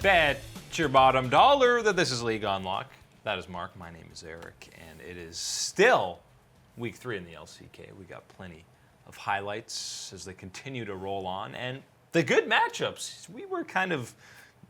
Bet your bottom dollar that this is League Unlock. That is Mark. My name is Eric, and it is still week 3 in the LCK. We got plenty of highlights as they continue to roll on, and the good matchups. We were kind of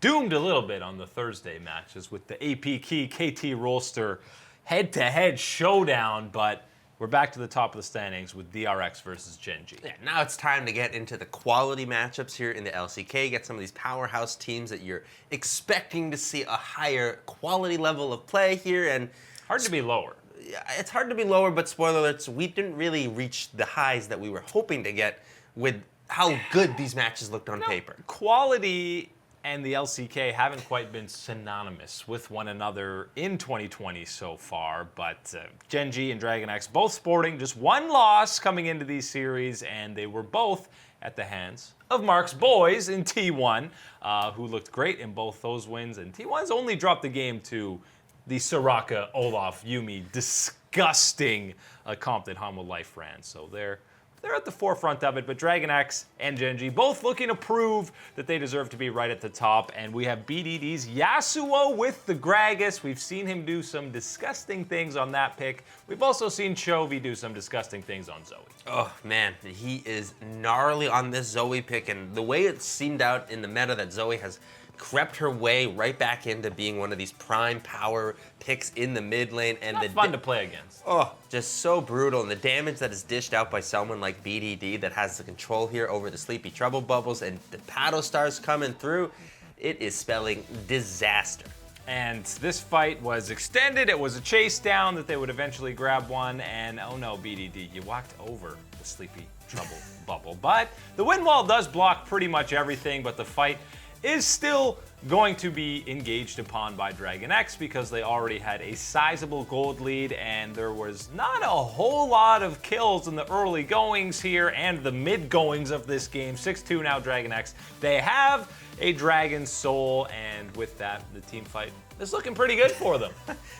doomed a little bit on the Thursday matches with the AP Key KT Rolster head-to-head showdown, but we're back to the top of the standings with DRX versus Gen.G. Yeah, now it's time to get into the quality matchups here in the LCK, get some of these powerhouse teams that you're expecting to see a higher quality level of play here. And hard to be lower. Yeah, it's hard to be lower, but spoiler alerts, we didn't really reach the highs that we were hoping to get with how good these matches looked on paper. Quality and the LCK haven't quite been synonymous with one another in 2020 so far, but Gen.G and Dragon X both sporting just one loss coming into these series, and they were both at the hands of Mark's boys in T1, who looked great in both those wins, and T1's only dropped the game to the Soraka, Olaf, Yumi, disgusting comp that Hanwha Life ran, so they're at the forefront of it, but Dragon X and Gen.G both looking to prove that they deserve to be right at the top, and we have BDD's Yasuo with the Gragas. We've seen him do some disgusting things on that pick. We've also seen Chovy do some disgusting things on Zoe. Oh man, he is gnarly on this Zoe pick, and the way it seemed out in the meta that Zoe has crept her way right back into being one of these prime power picks in the mid lane, and Not fun to play against. Oh, just so brutal. And the damage that is dished out by someone like BDD that has the control here over the Sleepy Trouble Bubbles and the Paddle Stars coming through, it is spelling disaster. And this fight was extended. It was a chase down that they would eventually grab one, and oh no, BDD, you walked over the Sleepy Trouble Bubble. But the wind wall does block pretty much everything, but the fight is still going to be engaged upon by Dragon X because they already had a sizable gold lead, and there was not a whole lot of kills in the early goings here and the mid goings of this game. 6-2 now Dragon X. They have a Dragon Soul, and with that, the team fight is looking pretty good for them.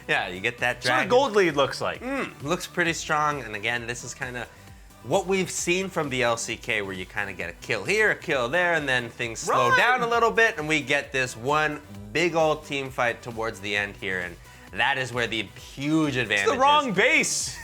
Yeah, you get that That's what Dragon. a gold lead looks like. Looks pretty strong, and again, this is kind of what we've seen from the LCK, where you kind of get a kill here, a kill there, and then things slow down a little bit, and we get this one big old team fight towards the end here, and that is where the huge advantage is. It's the wrong base.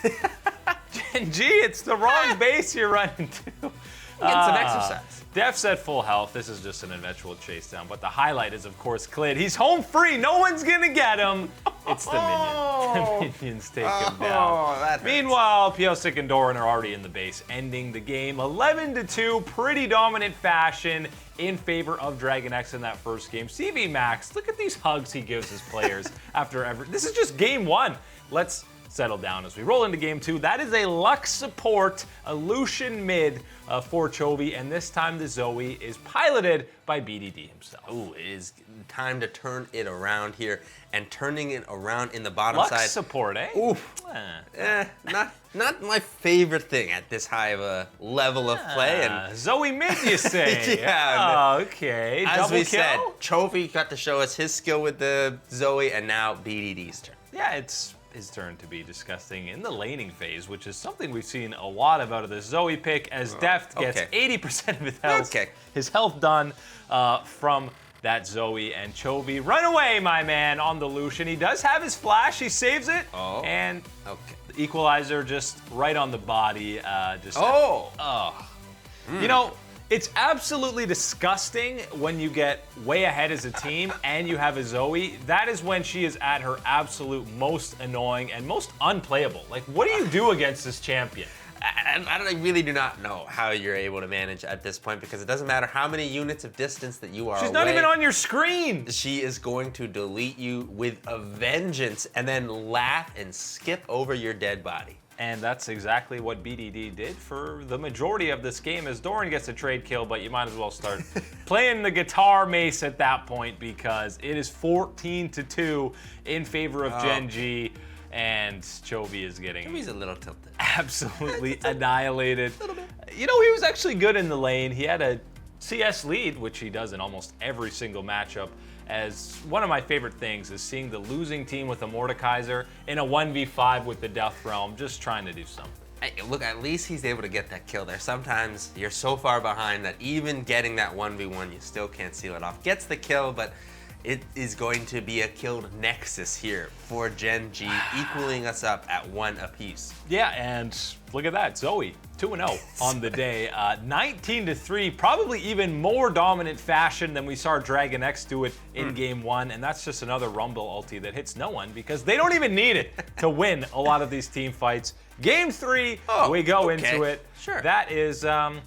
Gen.G, it's the wrong base you're running to. Get some exercise. Def's at full health. This is just an eventual chase down, but the highlight is, of course, Clid. He's home free. No one's going to get him. It's the minion. The minions take him down. Meanwhile, Piosik and Doran are already in the base, ending the game 11-2. Pretty dominant fashion in favor of Dragon X in that first game. CV Max, look at these hugs he gives his players after every. This is just game 1. Let's settle down as we roll into game 2. That is a Lux support, a Lucian mid for Chovy, and this time the Zoe is piloted by BDD himself. Ooh, it is time to turn it around here, and turning it around in the bottom Lux side. support, eh? Oof. Not my favorite thing at this high of a level of play. And Zoe mid, you say? Yeah. Oh, okay. As Double we kill? said, Chovy got to show us his skill with the Zoe, and now BDD's turn. Yeah, it's his turn to be disgusting in the laning phase, which is something we've seen a lot of out of this Zoe pick, as Deft gets 80% of his health done from that Zoe, and Chovy run away, my man, on the Lucian. He does have his flash, he saves it, and the equalizer just right on the body. You know, it's absolutely disgusting when you get way ahead as a team and you have a Zoe. That is when she is at her absolute most annoying and most unplayable. Like, what do you do against this champion? I really do not know how you're able to manage at this point, because it doesn't matter how many units of distance that you are away. She's not even on your screen. She is going to delete you with a vengeance and then laugh and skip over your dead body. And that's exactly what BDD did for the majority of this game, as Doran gets a trade kill, but you might as well start playing the guitar mace at that point, because it is 14-2 in favor of Gen.G, and Chovy is getting Chovy's a little tilted. Absolutely annihilated. You know, he was actually good in the lane. He had a CS lead, which he does in almost every single matchup. As one of my favorite things is seeing the losing team with a Mordekaiser in a 1v5 with the Death Realm, just trying to do something. Hey, look, at least he's able to get that kill there. Sometimes you're so far behind that even getting that 1v1, you still can't seal it off. Gets the kill, but it is going to be a killed nexus here for Gen.G, equaling us up at 1 apiece. Yeah, and look at that, Zoe, 2-0 on the day. 19-3, probably even more dominant fashion than we saw Dragon X do it in Game 1, and that's just another Rumble ulti that hits no one because they don't even need it to win a lot of these team fights. Game 3, we go into it. Sure. That is a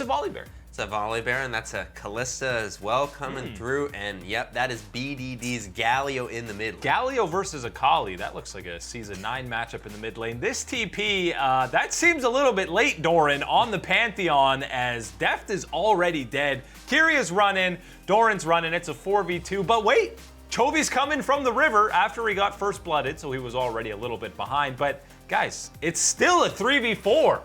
volley bear. It's a volley bear, and that's a Callista as well coming through, and yep, that is BDD's Galio in the mid lane. Galio versus Akali, that looks like a Season 9 matchup in the mid lane. This TP, that seems a little bit late, Doran, on the Pantheon, as Deft is already dead. Kyria's running, Doran's running, it's a 4v2, but wait, Chovy's coming from the river after he got first blooded, so he was already a little bit behind, but guys, it's still a 3v4.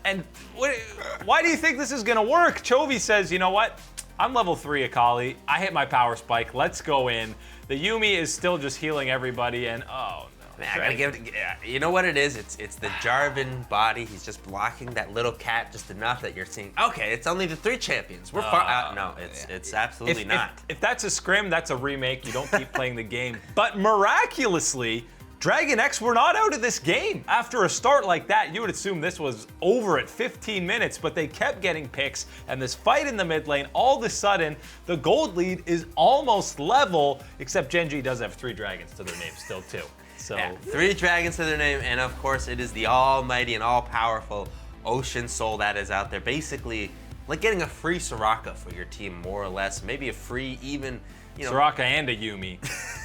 And why do you think this is going to work? Chovy says, you know what? I'm level 3 Akali. I hit my power spike. Let's go in. The Yuumi is still just healing everybody, and oh no. Man, I gotta give it. You know what it is? It's the Jarvan body. He's just blocking that little cat just enough that you're seeing. Okay, it's only the 3 champions. We're far out. No, it's absolutely not. If that's a scrim, that's a remake. You don't keep playing the game. But miraculously, Dragon X were not out of this game. After a start like that, you would assume this was over at 15 minutes, but they kept getting picks, and this fight in the mid lane, all of a sudden, the gold lead is almost level, except Gen.G does have 3 dragons to their name still too. So yeah, 3 dragons to their name, and of course it is the almighty and all-powerful Ocean Soul that is out there. Basically, like getting a free Soraka for your team, more or less. Maybe a free even, Soraka and a Yuumi.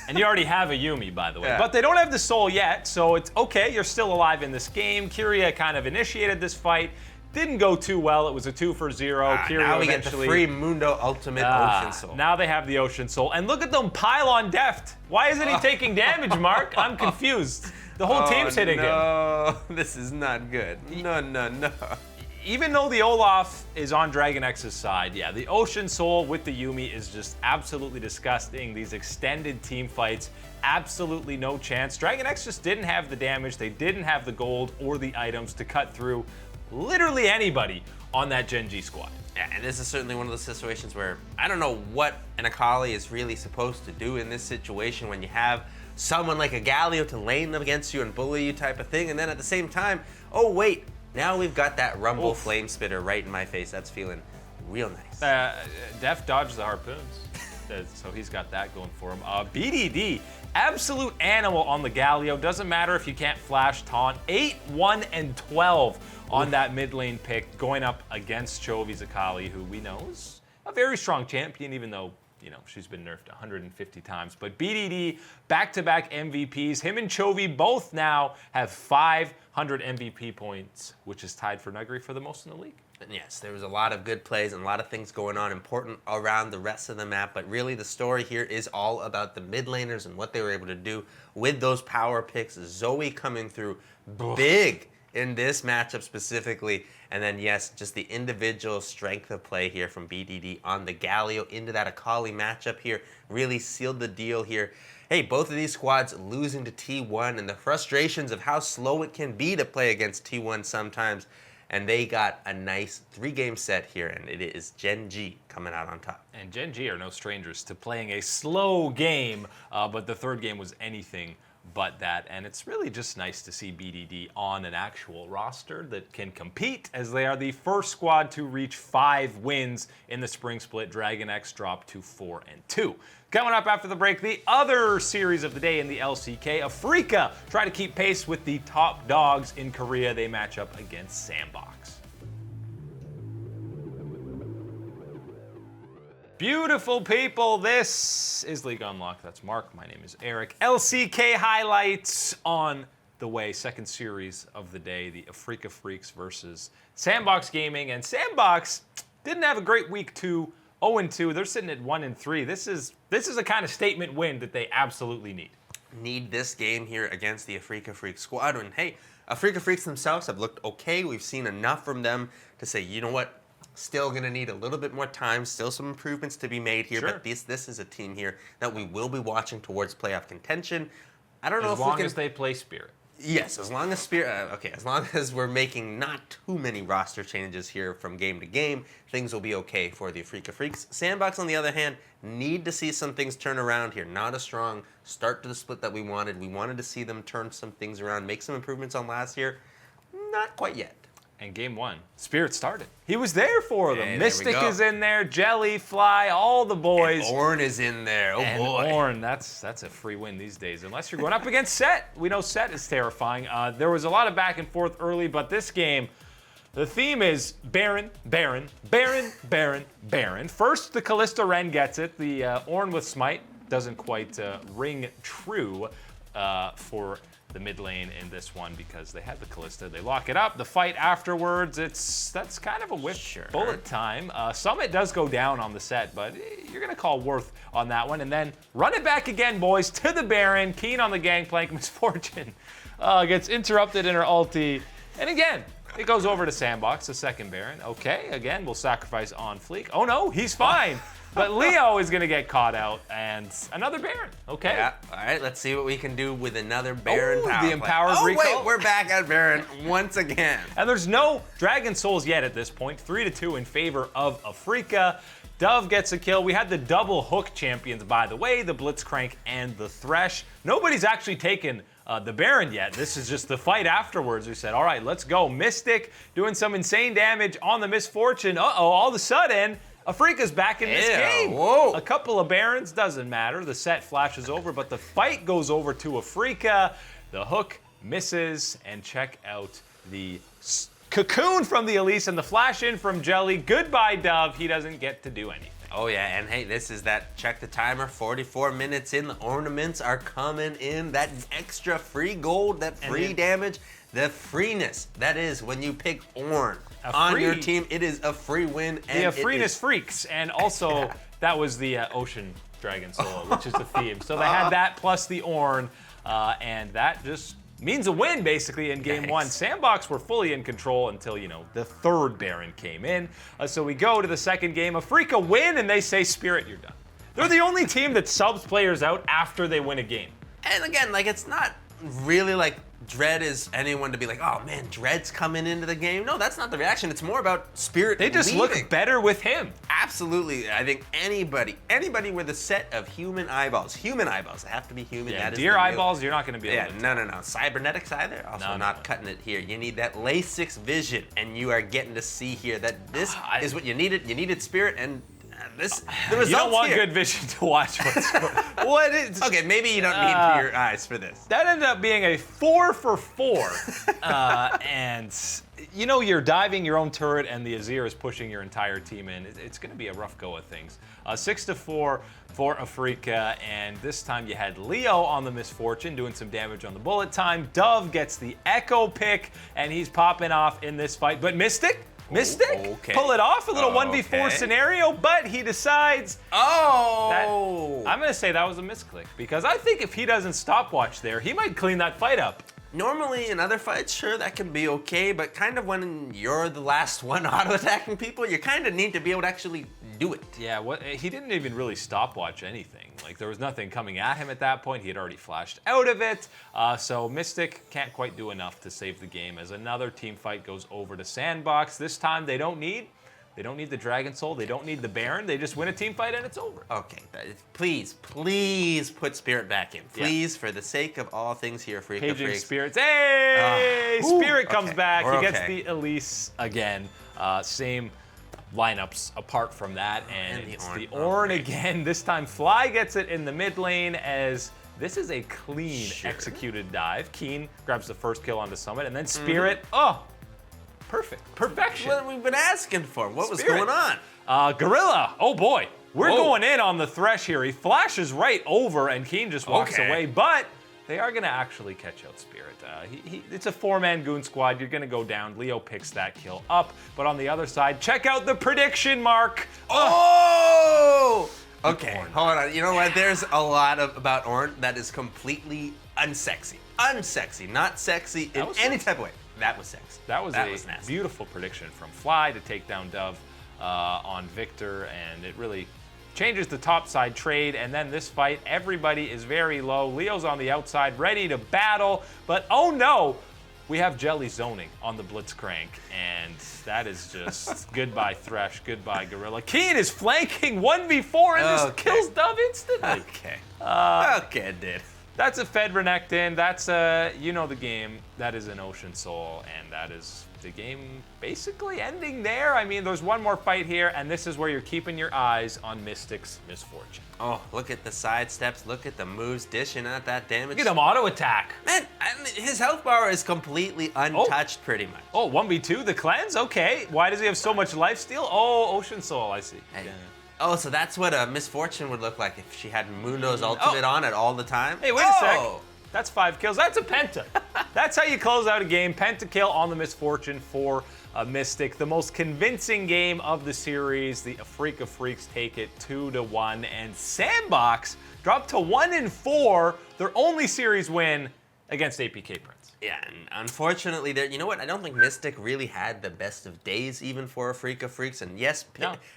And you already have a Yuumi, by the way. Yeah. But they don't have the soul yet, so it's okay. You're still alive in this game. Kyria kind of initiated this fight. Didn't go too well. It was a 2-0. Kyria now we get the eventually free Mundo Ultimate Ocean Soul. Now they have the Ocean Soul. And look at them pile on Deft. Why isn't he taking damage, Mark? I'm confused. The whole team's hitting him. No, this is not good. No. Even though the Olaf is on Dragon X's side, yeah, the Ocean Soul with the Yuumi is just absolutely disgusting. These extended team fights, absolutely no chance. Dragon X just didn't have the damage, they didn't have the gold or the items to cut through literally anybody on that Gen.G squad. Yeah, and this is certainly one of those situations where I don't know what an Akali is really supposed to do in this situation when you have someone like a Galio to lane them against you and bully you type of thing, and then at the same time, oh wait, now we've got that Rumble Flame Spitter right in my face. That's feeling real nice. Def dodged the harpoons, so he's got that going for him. BDD, absolute animal on the Galio. Doesn't matter if you can't flash taunt. 8, 1, and 12 on that mid lane pick, going up against Chovy's Akali, who we know is a very strong champion, even though she's been nerfed 150 times. But BDD, back-to-back MVPs. Him and Chovy both now have 500 MVP points, which is tied for Nuggery for the most in the league. And yes, there was a lot of good plays and a lot of things going on important around the rest of the map, but really the story here is all about the mid laners and what they were able to do with those power picks. Zoe coming through big in this matchup specifically. And then, yes, just the individual strength of play here from BDD on the Galio into that Akali matchup here really sealed the deal here. Hey, both of these squads losing to T1 and the frustrations of how slow it can be to play against T1 sometimes. And they got a nice 3-game set here, and it is Gen.G coming out on top. And Gen.G are no strangers to playing a slow game, but the third game was anything but that, and it's really just nice to see BDD on an actual roster that can compete, as they are the first squad to reach 5 wins in the spring split. Dragon X dropped to 4-2. Coming up after the break, the other series of the day in the LCK, Afrika try to keep pace with the top dogs in Korea. They match up against Sandbox. Beautiful people, this is League Unlocked. That's Mark, my name is Eric. LCK highlights on the way. Second series of the day, the Afrika Freaks versus Sandbox Gaming. And Sandbox didn't have a great week 2, 0-2. They're sitting at 1-3. This is a kind of statement win that they absolutely need. Need this game here against the Afrika Freaks squad. And hey, Afrika Freaks themselves have looked okay. We've seen enough from them to say, you know what? Still going to need a little bit more time, still some improvements to be made here, but this is a team here that we will be watching towards playoff contention. I don't know if as long as they play Spirit. Yes, as long as Spirit, as long as we're making not too many roster changes here from game to game, things will be okay for the Afrika Freaks. Sandbox, on the other hand, need to see some things turn around here. Not a strong start to the split that we wanted. We wanted to see them turn some things around, make some improvements on last year. Not quite yet. And game one, Spirit started. He was there for them. Hey, Mystic is in there, Jelly, Fly, all the boys. And Ornn is in there. Oh and boy. Ornn, that's a free win these days, unless you're going up against Set. We know Set is terrifying. There was a lot of back and forth early, but this game, the theme is Baron, Baron, Baron, Baron, Baron. First, the Kalista Ren gets it. The Ornn with Smite doesn't quite ring true for the mid lane in this one because they had the Kalista. They lock it up. The fight afterwards, that's kind of a whiff bullet time. Summit does go down on the Set, but you're going to call Worth on that one. And then run it back again, boys, to the Baron. Keen on the gangplank. Misfortune gets interrupted in her ulti. And again, it goes over to Sandbox, the second Baron. Okay, again, we'll sacrifice on Fleek. Oh no, he's fine. But Leo is going to get caught out, and another Baron. Okay. Yeah. All right. Let's see what we can do with another Baron power the play. empowered Oh recall. wait, we're back at Baron once again. And there's no Dragon Souls yet at this point. 3-2 in favor of Afrika. Dove gets a kill. We had the double hook champions, by the way, the Blitzcrank and the Thresh. Nobody's actually taken the Baron yet. This is just the fight afterwards. We said, all right, let's go. Mystic doing some insane damage on the Misfortune. All of a sudden, Afrika's back in this game. Whoa. A couple of Barons, doesn't matter. The Set flashes over, but the fight goes over to Afrika. The hook misses, and check out the cocoon from the Elise and the flash in from Jelly. Goodbye, Dove. He doesn't get to do anything. Oh yeah, and hey, this is that, check the timer, 44 minutes in, the ornaments are coming in, that extra free gold, that free damage, the freeness. That is when you pick Ornn on your team, it is a free win. And the freeness freaks, and also that was the Ocean Dragon Solo, which is the theme. So they had that plus the Ornn, and that just means a win, basically, in game one. Sandbox were fully in control until, the third Baron came in. So we go to the second game. Afrika win, and they say, Spirit, you're done. They're the only team that subs players out after they win a game. And again, it's not really Dread is anyone to be like, oh man, Dread's coming into the game. No, that's not the reaction. It's more about Spirit They just leaving. look better with him. Absolutely. I think anybody with a set of human eyeballs, they have to be human. Yeah, that deer is eyeballs, you're not going to be able to. No. Cybernetics either, also not cutting it here. You need that LASIK vision, and you are getting to see here that this is what you needed. You needed Spirit, and the results You don't want here. good vision to watch what is. Okay, maybe you don't need your eyes for this. That ended up being a 4 for 4. And you're diving your own turret and the Azir is pushing your entire team in. It's going to be a rough go of things. 6-4 for Afrika, and this time you had Leo on the Misfortune doing some damage on the bullet time. Dove gets the Echo pick, and he's popping off in this fight. But Mystic, pull it off, a little 1v4 scenario, but he decides I'm going to say that was a misclick, because I think if he doesn't stopwatch there, he might clean that fight up. Normally in other fights, sure, that can be okay, but kind of when you're the last one auto-attacking people, you kind of need to be able to actually do it. Yeah, he didn't even really stopwatch anything. There was nothing coming at him at that point. He had already flashed out of it. So Mystic can't quite do enough to save the game as another team fight goes over to Sandbox. This time they don't need the Dragon Soul. They don't need the Baron. They just win a team fight and it's over. Okay, please put Spirit back in. Please, for the sake of all things here, Afrika Paging Freaks. Spirits. Hey! Spirit comes back. We're He gets the Elise again. Same lineups apart from that, and it's the Ornn again. This time Fly gets it in the mid lane as this is a clean executed dive. Keen grabs the first kill onto Summit, and then Spirit, perfection. What we've been asking for. What was going on? Gorilla, oh boy. We're going in on the Thresh here. He flashes right over, and Keen just walks away, but they are going to actually catch out Spirit. It's a 4-man goon squad. You're going to go down. Leo picks that kill up. But on the other side, check out the prediction mark. Okay, hold on. You know what? There's a lot about Ornn that is completely unsexy. Unsexy, not sexy in any type of way. That was sexy. That was nasty. Beautiful prediction from Fly to take down Dove on Victor, and it really changes the topside trade, and then this fight, everybody is very low. Leo's on the outside, ready to battle, but oh no! We have Jelly zoning on the Blitzcrank, and that is just goodbye Thresh, goodbye Gorilla. Keen is flanking 1v4 and this kills Dove instantly. Okay. Okay, dude. That's a Fed Renekton. That's a, you know the game. That is an Ocean Soul, and that is the game basically ending there. I mean, there's one more fight here, and this is where you're keeping your eyes on Mystic's Misfortune. Oh, look at the side steps. Look at the moves dishing out that damage. Look at him auto attack. Man, his health bar is completely untouched pretty much. Oh, 1v2, the cleanse? Okay. Why does he have so much lifesteal? Oh, Ocean Soul, I see. Hey. Yeah. Oh, so that's what a Misfortune would look like if she had Mundo's ultimate on it all the time? Hey, wait a sec. That's 5 kills. That's a penta. That's how you close out a game. Pentakill on the Misfortune for a Mystic. The most convincing game of the series. The Afrika Freaks take it 2-1. And Sandbox dropped to 1-4. Their only series win against APK Prince. Yeah, and unfortunately, you know what? I don't think Mystic really had the best of days even for Afrika Freaks. And yes,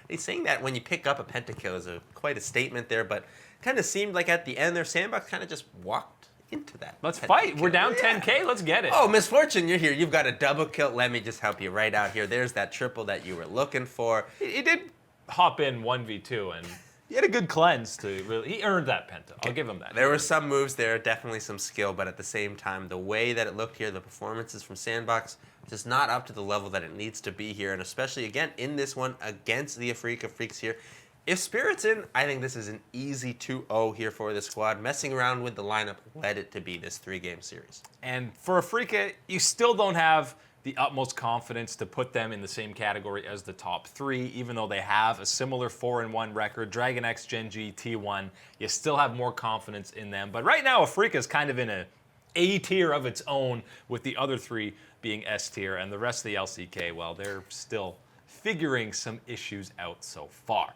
he's saying that when you pick up a pentakill is quite a statement there, but kind of seemed like at the end there, Sandbox kind of just walked into that. Let's fight. We're down 10K. Let's get it. Oh, Misfortune, you're here. You've got a double kill. Let me just help you right out here. There's that triple that you were looking for. He did hop in 1v2 and he had a good cleanse to really. He earned that penta. I'll give him that. There were some moves there, definitely some skill, but at the same time, the way that it looked here, the performances from Sandbox, just not up to the level that it needs to be here, and especially again in this one against the Afrika Freaks here. If Spirit's in, I think this is an easy 2-0 here for the squad. Messing around with the lineup led it to be this 3-game series. And for Afrika, you still don't have the utmost confidence to put them in the same category as the top 3, even though they have a similar 4-1 record. Dragon X, Gen.G, T1, you still have more confidence in them. But right now, Afrika is kind of in A tier of its own, with the other 3 being S tier, and the rest of the LCK, well, they're still figuring some issues out so far.